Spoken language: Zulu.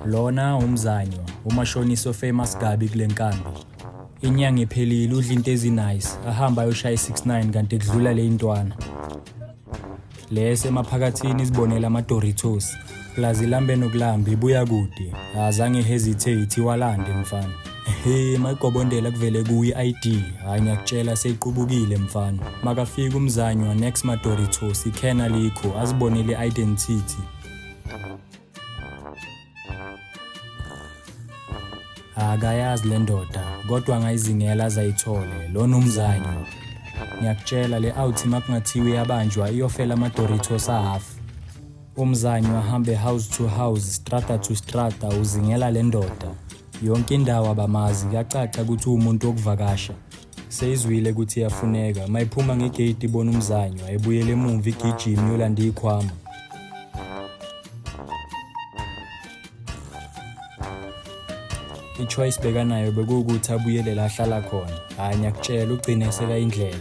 Lona umzanywa, umashoniso famous Gabi kule nkambi. Inyanga iphelile udla into ezinice, ahamba ayoshaya 69 kanti kudlula le intwana. Lese emaphakathini izibonela ama-Doritos, plaza ilambe nokulamba ibuya kude, azange hesitate walande mfana. Mayigobondela kuvele kuyi ID, hayi ngiyakutshela seyiqubukile mfana. Makafika umzanywa next ma-Doritos, ikhena likho, azibonele identity. Akayazi le ndoda, kodwa ngayizingela azayithole, lona umzanywa. Ngiyakutshela le out makungathiwe yabanjwa iyofela ama-Doritos ahafu. Umzanywa ahambe house to house, strata to strata, uzingela le ndoda. Yonke indawo abamazi, kuyacaca ukuthi umuntu wokuvakasha. Seyizwile ukuthi iyafuneka, mayiphuma ngegate ibona umzanywa, ebuyele emuva igijimi yolanda ikhwama. I-choice bekanayo bekuwukuthi abuyele la ahlala khona. Hayi ngiyakutshela ugcine sekayindlela.